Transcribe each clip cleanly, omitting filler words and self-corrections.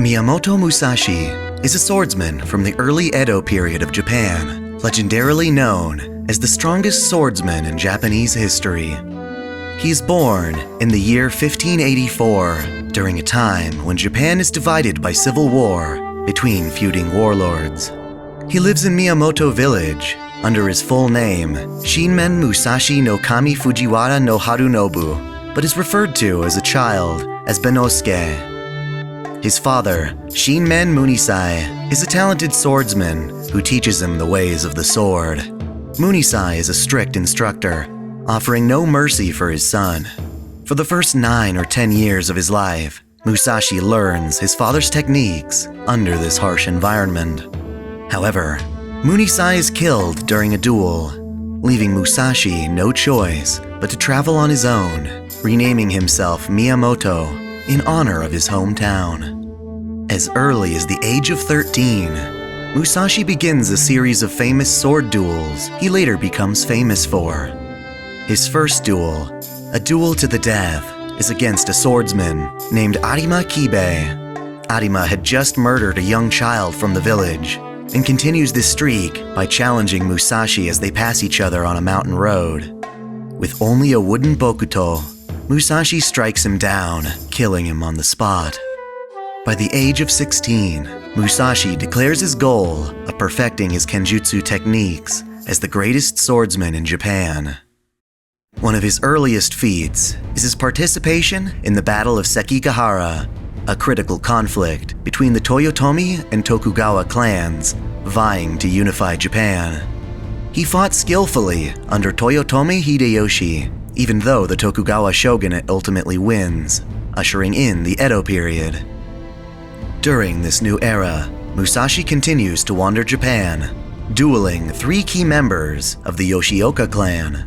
Miyamoto Musashi is a swordsman from the early Edo period of Japan, legendarily known as the strongest swordsman in Japanese history. He is born in the year 1584, during a time when Japan is divided by civil war between feuding warlords. He lives in Miyamoto Village under his full name, Shinmen Musashi no Kami Fujiwara no Harunobu, but is referred to as a child as Benosuke. His father, Shinmen Munisai, is a talented swordsman who teaches him the ways of the sword. Munisai is a strict instructor, offering no mercy for his son. For the first 9 or 10 years of his life, Musashi learns his father's techniques under this harsh environment. However, Munisai is killed during a duel, leaving Musashi no choice but to travel on his own, renaming himself Miyamoto in honor of his hometown. As early as the age of 13, Musashi begins a series of famous sword duels he later becomes famous for. His first duel, a duel to the death, is against a swordsman named Arima Kibe. Arima had just murdered a young child from the village and continues this streak by challenging Musashi as they pass each other on a mountain road. With only a wooden bokuto, Musashi strikes him down, killing him on the spot. By the age of 16, Musashi declares his goal of perfecting his kenjutsu techniques as the greatest swordsman in Japan. One of his earliest feats is his participation in the Battle of Sekigahara, a critical conflict between the Toyotomi and Tokugawa clans vying to unify Japan. He fought skillfully under Toyotomi Hideyoshi, even though the Tokugawa shogunate ultimately wins, ushering in the Edo period. During this new era, Musashi continues to wander Japan, dueling 3 key members of the Yoshioka clan.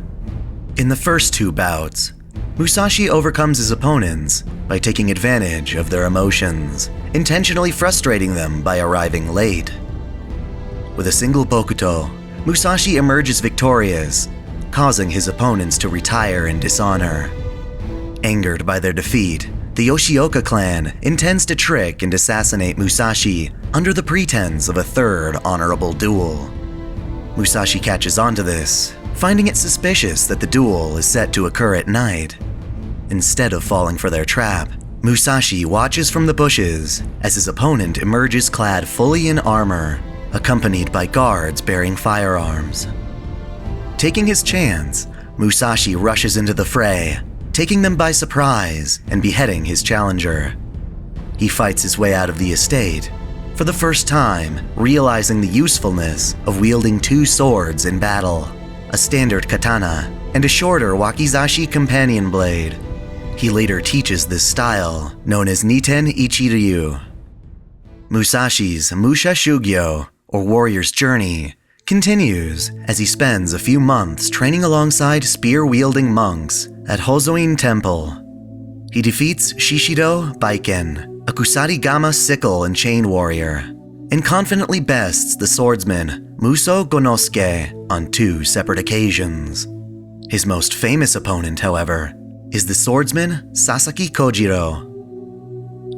In the first 2 bouts, Musashi overcomes his opponents by taking advantage of their emotions, intentionally frustrating them by arriving late. With a single bokuto, Musashi emerges victorious, causing his opponents to retire in dishonor. Angered by their defeat, the Yoshioka clan intends to trick and assassinate Musashi under the pretense of a third honorable duel. Musashi catches on to this, finding it suspicious that the duel is set to occur at night. Instead of falling for their trap, Musashi watches from the bushes as his opponent emerges clad fully in armor, accompanied by guards bearing firearms. Taking his chance, Musashi rushes into the fray, taking them by surprise and beheading his challenger. He fights his way out of the estate, for the first time realizing the usefulness of wielding 2 swords in battle, a standard katana and a shorter wakizashi companion blade. He later teaches this style, known as Niten Ichiryu. Musashi's Musha Shugyo, or warrior's journey, continues as he spends a few months training alongside spear-wielding monks at Hozoin Temple. He defeats Shishido Baiken, a Kusarigama sickle and chain warrior, and confidently bests the swordsman Muso Gonosuke on 2 separate occasions. His most famous opponent, however, is the swordsman Sasaki Kojiro.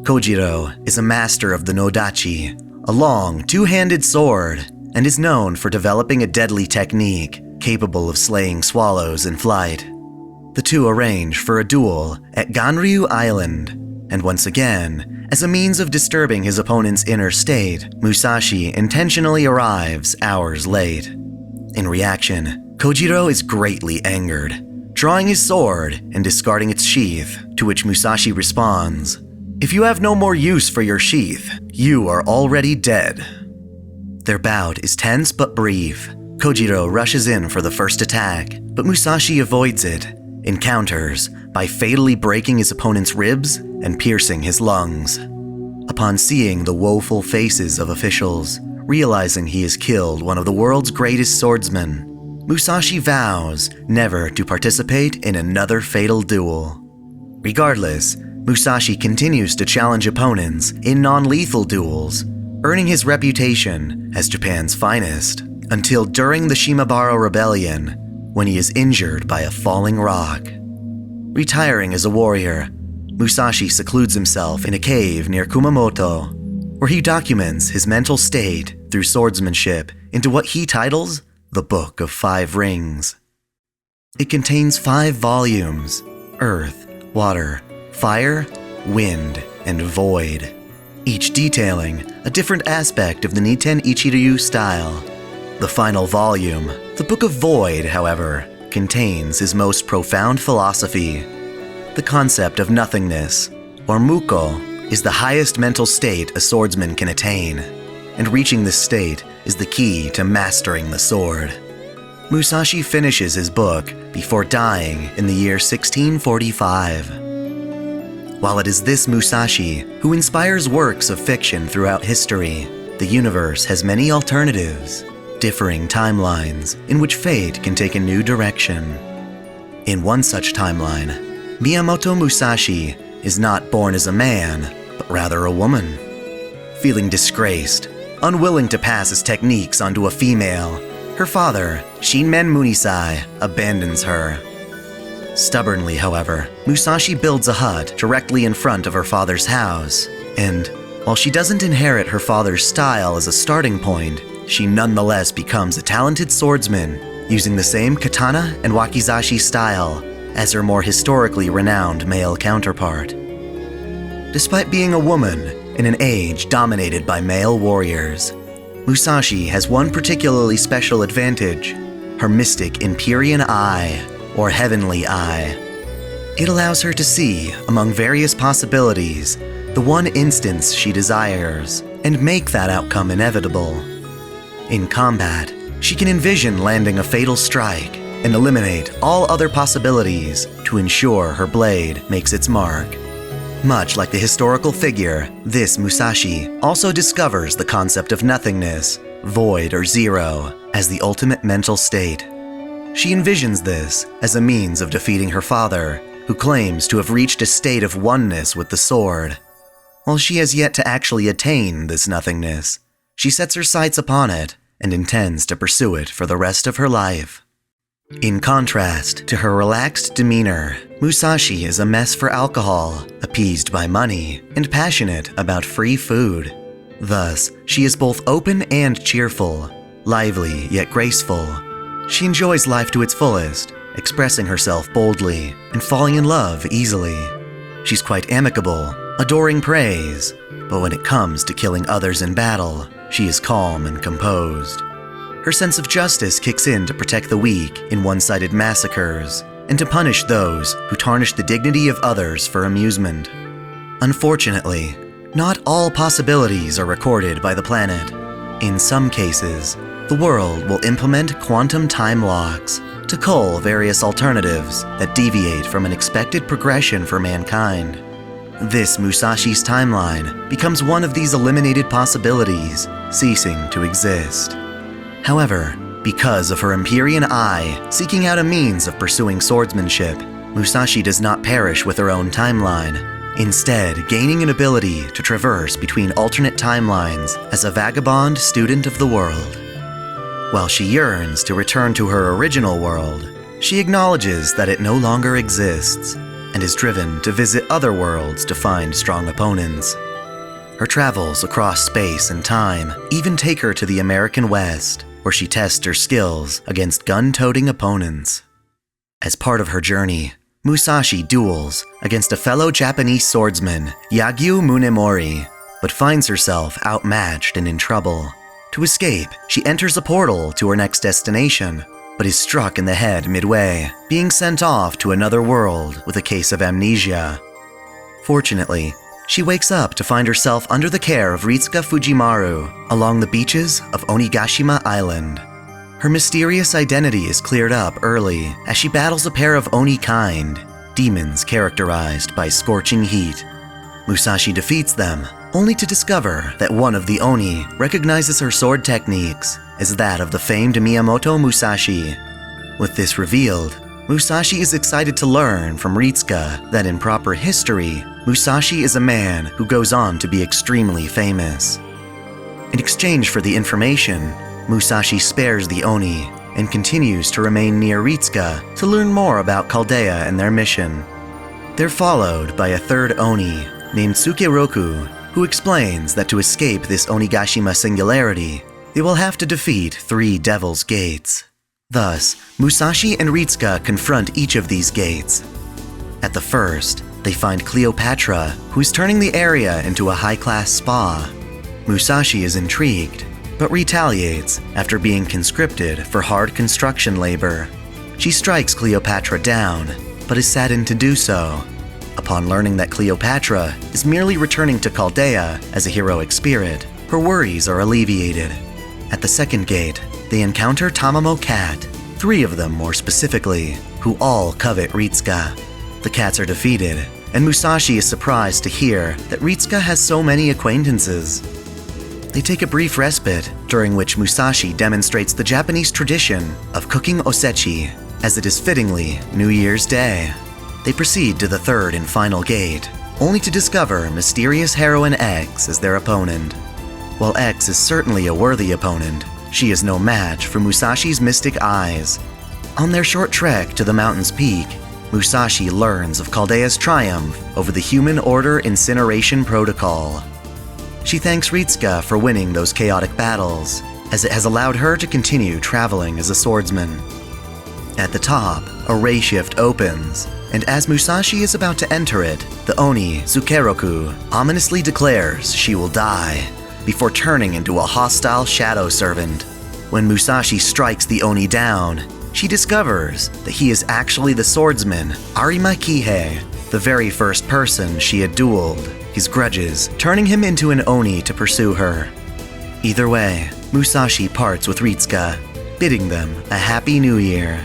Kojiro is a master of the Nodachi, a long, 2-handed sword, and is known for developing a deadly technique capable of slaying swallows in flight. The 2 arrange for a duel at Ganryu Island, and once again, as a means of disturbing his opponent's inner state, Musashi intentionally arrives hours late. In reaction, Kojiro is greatly angered, drawing his sword and discarding its sheath, to which Musashi responds, "If you have no more use for your sheath, you are already dead." Their bout is tense but brief. Kojiro rushes in for the first attack, but Musashi avoids it, and counters by fatally breaking his opponent's ribs and piercing his lungs. Upon seeing the woeful faces of officials, realizing he has killed one of the world's greatest swordsmen, Musashi vows never to participate in another fatal duel. Regardless, Musashi continues to challenge opponents in non-lethal duels, earning his reputation as Japan's finest, until during the Shimabara Rebellion, when he is injured by a falling rock. Retiring as a warrior, Musashi secludes himself in a cave near Kumamoto, where he documents his mental state through swordsmanship into what he titles the Book of Five Rings. It contains 5 volumes: Earth, Water, Fire, Wind, and Void, each detailing a different aspect of the Niten Ichiryu style. The final volume, the Book of Void, however, contains his most profound philosophy. The concept of nothingness, or muko, is the highest mental state a swordsman can attain, and reaching this state is the key to mastering the sword. Musashi finishes his book before dying in the year 1645. While it is this Musashi who inspires works of fiction throughout history, the universe has many alternatives, differing timelines in which fate can take a new direction. In one such timeline, Miyamoto Musashi is not born as a man, but rather a woman. Feeling disgraced, unwilling to pass his techniques onto a female, her father, Shinmen Munisai, abandons her. Stubbornly, however, Musashi builds a hut directly in front of her father's house, and while she doesn't inherit her father's style as a starting point, she nonetheless becomes a talented swordsman, using the same katana and wakizashi style as her more historically renowned male counterpart. Despite being a woman in an age dominated by male warriors, Musashi has one particularly special advantage: her mystic Empyrean Eye, or Heavenly Eye. It allows her to see, among various possibilities, the one instance she desires, and make that outcome inevitable. In combat, she can envision landing a fatal strike and eliminate all other possibilities to ensure her blade makes its mark. Much like the historical figure, this Musashi also discovers the concept of nothingness, void or zero, as the ultimate mental state. She envisions this as a means of defeating her father, who claims to have reached a state of oneness with the sword. While she has yet to actually attain this nothingness, she sets her sights upon it and intends to pursue it for the rest of her life. In contrast to her relaxed demeanor, Musashi is a mess for alcohol, appeased by money, and passionate about free food. Thus, she is both open and cheerful, lively yet graceful. She enjoys life to its fullest, expressing herself boldly and falling in love easily. She's quite amicable, adoring praise, but when it comes to killing others in battle, she is calm and composed. Her sense of justice kicks in to protect the weak in one-sided massacres, and to punish those who tarnish the dignity of others for amusement. Unfortunately, not all possibilities are recorded by the planet. In some cases, the world will implement quantum time locks to cull various alternatives that deviate from an expected progression for mankind. This Musashi's timeline becomes one of these eliminated possibilities, ceasing to exist. However, because of her Empyrean Eye seeking out a means of pursuing swordsmanship, Musashi does not perish with her own timeline, instead gaining an ability to traverse between alternate timelines as a vagabond student of the world. While she yearns to return to her original world, she acknowledges that it no longer exists, and is driven to visit other worlds to find strong opponents. Her travels across space and time even take her to the American West, where she tests her skills against gun-toting opponents. As part of her journey, Musashi duels against a fellow Japanese swordsman, Yagyu Munemori, but finds herself outmatched and in trouble. To escape, she enters a portal to her next destination, but is struck in the head midway, being sent off to another world with a case of amnesia. Fortunately, she wakes up to find herself under the care of Ritsuka Fujimaru along the beaches of Onigashima Island. Her mysterious identity is cleared up early as she battles a pair of Oni kind, demons characterized by scorching heat. Musashi defeats them, only to discover that one of the Oni recognizes her sword techniques as that of the famed Miyamoto Musashi. With this revealed, Musashi is excited to learn from Ritsuka that in proper history, Musashi is a man who goes on to be extremely famous. In exchange for the information, Musashi spares the Oni and continues to remain near Ritsuka to learn more about Chaldea and their mission. They're followed by a third Oni named Tsukeroku who explains that to escape this Onigashima singularity, they will have to defeat 3 Devil's Gates. Thus, Musashi and Ritsuka confront each of these gates. At the first, they find Cleopatra, who is turning the area into a high-class spa. Musashi is intrigued, but retaliates after being conscripted for hard construction labor. She strikes Cleopatra down, but is saddened to do so. Upon learning that Cleopatra is merely returning to Chaldea as a heroic spirit, her worries are alleviated. At the second gate, they encounter Tamamo Cat, 3 of them more specifically, who all covet Ritsuka. The cats are defeated, and Musashi is surprised to hear that Ritsuka has so many acquaintances. They take a brief respite, during which Musashi demonstrates the Japanese tradition of cooking osechi, as it is fittingly New Year's Day. They proceed to the third and final gate, only to discover mysterious heroine X as their opponent. While X is certainly a worthy opponent, she is no match for Musashi's mystic eyes. On their short trek to the mountain's peak, Musashi learns of Chaldea's triumph over the Human Order Incineration Protocol. She thanks Ritsuka for winning those chaotic battles, as it has allowed her to continue traveling as a swordsman. At the top, a ray shift opens, and as Musashi is about to enter it, the Oni, Tsukeroku, ominously declares she will die, before turning into a hostile shadow servant. When Musashi strikes the Oni down, she discovers that he is actually the swordsman Arima Kihei, the very first person she had dueled, his grudges turning him into an Oni to pursue her. Either way, Musashi parts with Ritsuka, bidding them a Happy New Year.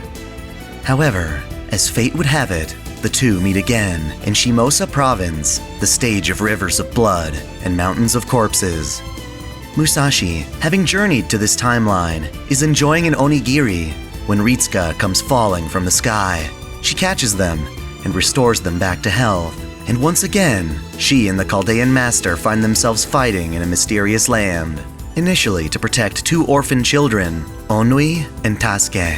However, as fate would have it, the two meet again in Shimosa Province, the stage of rivers of blood and mountains of corpses. Musashi, having journeyed to this timeline, is enjoying an onigiri when Ritsuka comes falling from the sky. She catches them and restores them back to health, and once again, she and the Chaldean master find themselves fighting in a mysterious land, initially to protect 2 orphan children, Onui and Tasuke.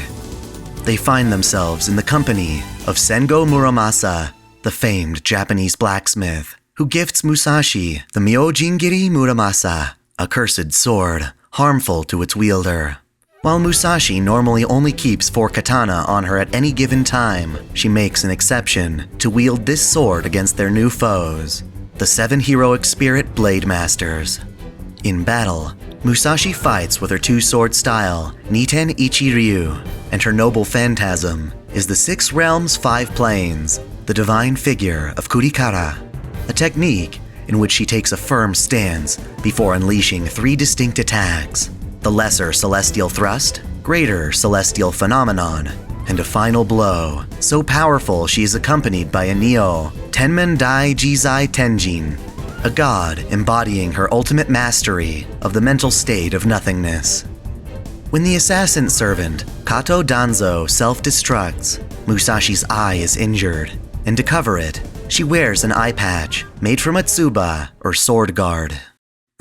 They find themselves in the company of Sengo Muramasa, the famed Japanese blacksmith, who gifts Musashi the Myojingiri Muramasa, a cursed sword, harmful to its wielder. While Musashi normally only keeps 4 katana on her at any given time, she makes an exception to wield this sword against their new foes, the 7 heroic spirit blade masters. In battle, Musashi fights with her 2-sword style, Niten Ichi-ryu, and her noble phantasm is the 6 realms 5 planes, the divine figure of Kurikara, a technique in which she takes a firm stance before unleashing 3 distinct attacks: the lesser celestial thrust, greater celestial phenomenon, and a final blow, so powerful she is accompanied by a Neo, Tenmen Dai Jizai Tenjin, a god embodying her ultimate mastery of the mental state of nothingness. When the assassin servant, Kato Danzo, self-destructs, Musashi's eye is injured, and to cover it, she wears an eye patch made from a tsuba, or sword guard.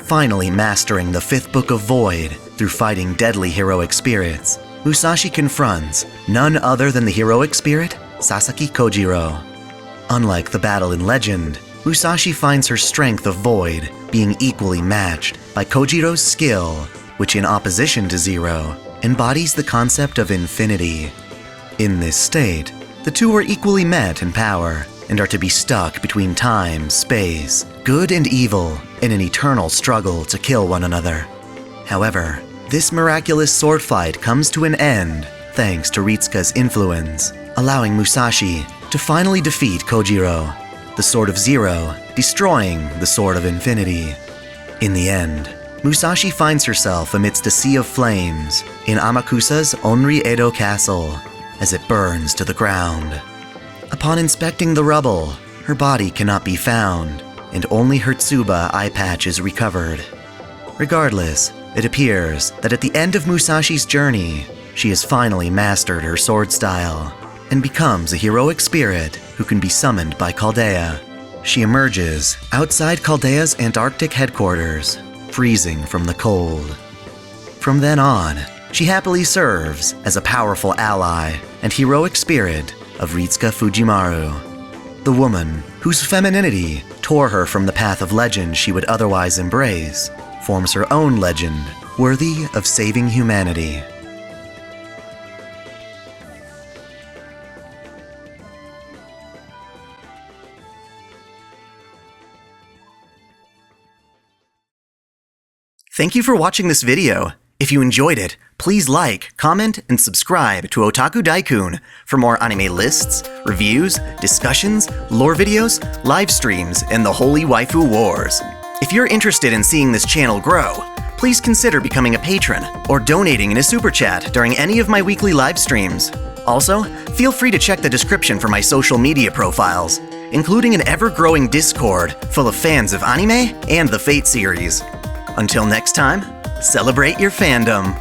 Finally mastering the 5th book of Void through fighting deadly heroic spirits, Musashi confronts none other than the heroic spirit, Sasaki Kojiro. Unlike the battle in Legend, Musashi finds her strength of Void being equally matched by Kojiro's skill, which in opposition to Zero, embodies the concept of infinity. In this state, the two are equally met in power, and are to be stuck between time, space, good and evil, in an eternal struggle to kill one another. However, this miraculous sword fight comes to an end thanks to Ritsuka's influence, allowing Musashi to finally defeat Kojiro, the Sword of Zero, destroying the Sword of Infinity. In the end, Musashi finds herself amidst a sea of flames in Amakusa's Onri Edo Castle as it burns to the ground. Upon inspecting the rubble, her body cannot be found, and only her tsuba eye patch is recovered. Regardless, it appears that at the end of Musashi's journey, she has finally mastered her sword style and becomes a heroic spirit who can be summoned by Chaldea. She emerges outside Chaldea's Antarctic headquarters, freezing from the cold. From then on, she happily serves as a powerful ally and heroic spirit of Ritsuka Fujimaru. The woman, whose femininity tore her from the path of legend she would otherwise embrace, forms her own legend, worthy of saving humanity. Thank you for watching this video. If you enjoyed it, please like, comment, and subscribe to OtakuDaiKun for more anime lists, reviews, discussions, lore videos, live streams, and the holy waifu wars. If you're interested in seeing this channel grow, please consider becoming a patron or donating in a super chat during any of my weekly live streams. Also, feel free to check the description for my social media profiles, including an ever-growing Discord full of fans of anime and the Fate series. Until next time, celebrate your fandom.